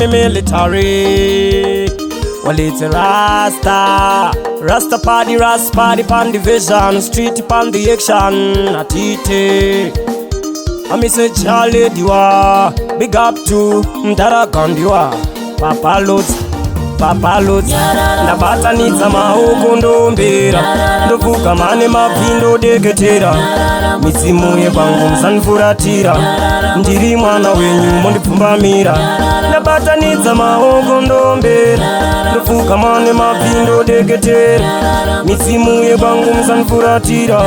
Military. Well, it's a Rasta party pan the vision, street pan the action, at it. I miss a Charlie Diwa, big up to Ndara Gondiwa, Papa Loads, Nabata needs a mahogondo mbera, Ndovuka mane mapindo deketera, Misimu ye bangum sanfuratira, Ndiri mwana wenyu mondi pumbamira, Nabata needs a mahogondo mbera, Ndovuka mane mapindo deketera, Misimu ye bangum sanfuratira,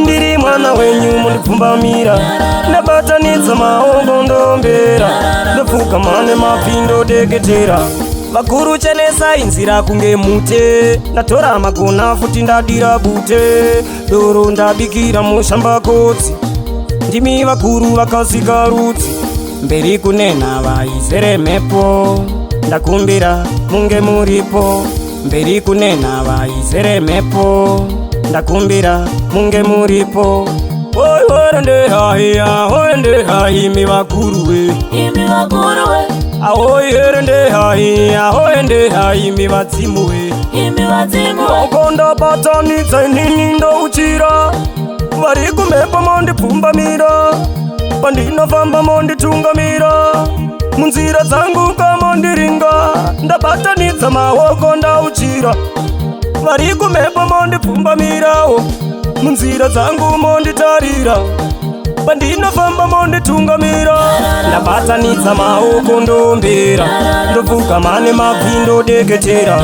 Ndiri mwana wenyu mondi pumbamira, Nabata needs a mahogondo mbera, Ndovuka mane mapindo deketera. Vakuru chenesa inzira kunge mute, ndatora magona futi ndadira bute, doro ndabikira mushamba kotsi, ndimi vakuru vakasika rutsi, mberi kunena vaizere mepo, ndakumbira munge muripo, mberi kunena vaizere mepo, ndakumbira munge muripo. Oi horende hai mi vakuru we, Ahoy herende hai mi vadzimu we, Okonda batani zainini ndo uchira, Vari kumepa mondi pumbamira, Pandina famba mondi tungamira, Munzira zangu kamondi ringa, Ndabatani zama okonda uchira, Vari kumepa mondi pumbamira, Munzira zangu mondi tarira, Pandina famba mondi tungamira, Ndabata nidza maokondo mbera, Ndovuka mane mapindo deketera,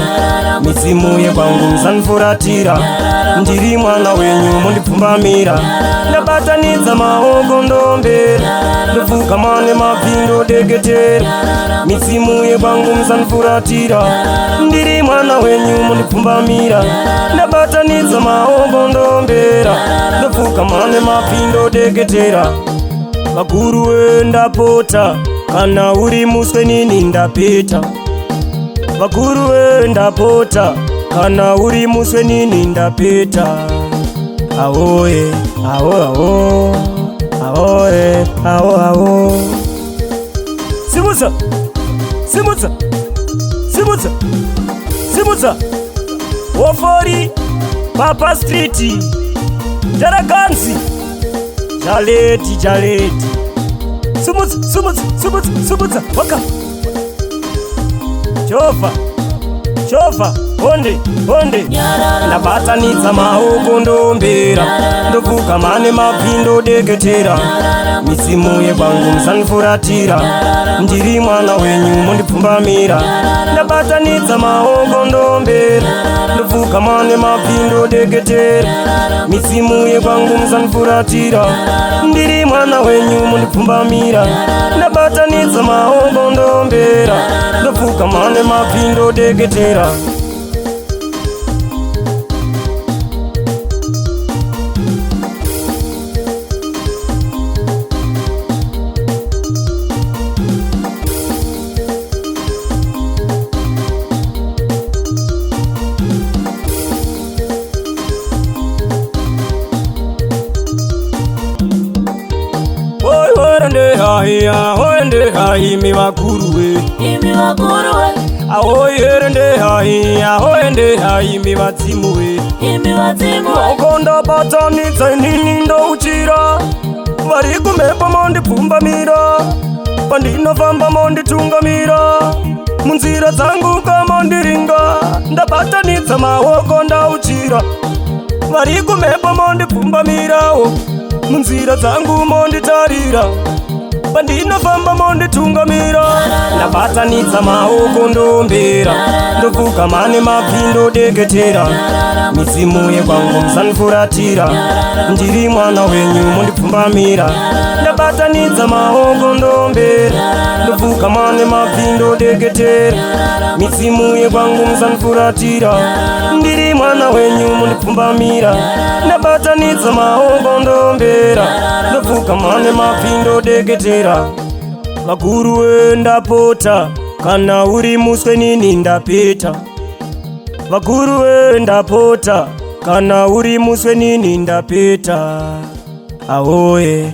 Misimu ye kwangu msanfuratira, Ndiri mwana wenyu mondi pumbamira, Ndabata nidza maokondo mbera, Ndovuka mane mapindo deketera, Misimu ye kwangu msanfuratira, Ndiri mwana wenyu mondi pumbamira, Ndabata nidza maokondo mbera, Ndovuka mane mapindo deketera. Vakuru we ndapota, kana uri muswe nini ndapita. Vakuru we ndapota, kana uri muswe nini ndapita. Ahoye, aho. Simuza, Wofori, Papa Street, Jaraganzi, Jaleti. Sumuza, waka. Chova, honde. Ndabata nidza maokondo mbera, Ndovuka mane mapindo deketera, Misimu ye kwangu msanfuratira, Ndiri mwana wenyu mondi pumbamira, Ndabata nidza maokondo mbera, Ndovuka mane mapindo deketera, Misimu ye kwangu msanfuratira, Ndiri mwana wenyu mondi pumbamira, Ndabata nidza maokondo mbera, Ndovuka mane mapindo deketera. Horende hai mi vakuru we, Ahoy herende hai mi vadzimu we, Okonda batani zainini ndo uchira, Vari kumepa mondi pumbamira, Pandina famba mondi tungamira, Munzira zangu kamondi ringa, Ndabata nidza maokonda uchira, Vari kumepa mondi pumbamira, Munzira zangu mondi tarira, Pandina famba mondi tungamira, Ndabata nidza maokondo mbera, Ndovuka mane mapindo deketera, Misimu ye kwangu msanfuratira, Ndiri mwana wenyu mondi pumbamira, Ndabata nidza maokondo mbera, Ndovuka mane mapindo deketera, Misimu ye kwangu msanfuratira, Ndiri mwana wenyu mondi pumbamira, Ndabata nidza maokondo mbera, Ndovuka mane mapindo deketera. Vakuru we ndapota, kana uri muswe nini ndapita. Vakuru we ndapota, kana uri muswe nini ndapita. Ahoye.